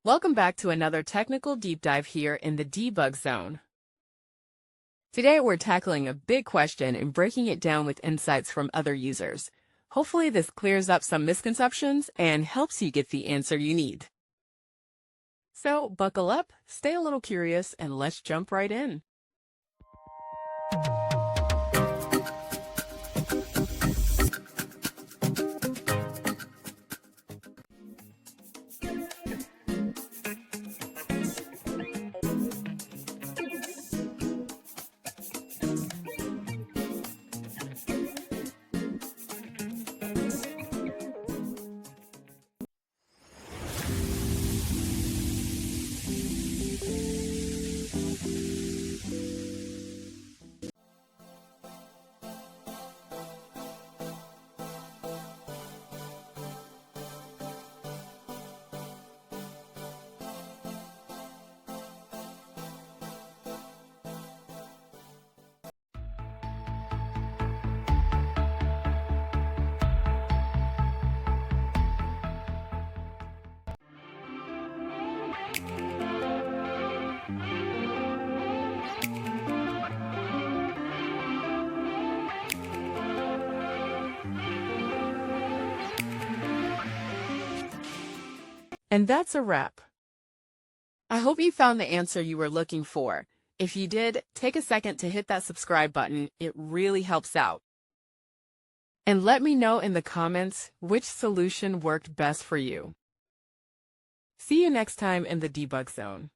Welcome back to another technical deep dive here in the debug zone. Today we're tackling a big question and breaking it down with insights from other users. Hopefully this clears up some misconceptions and helps you get the answer you need. So buckle up, stay a little curious, and let's jump right in. And that's a wrap. I hope you found the answer you were looking for. If you did, take a second to hit that subscribe button. It really helps out. And let me know in the comments which solution worked best for you. See you next time in the debug zone.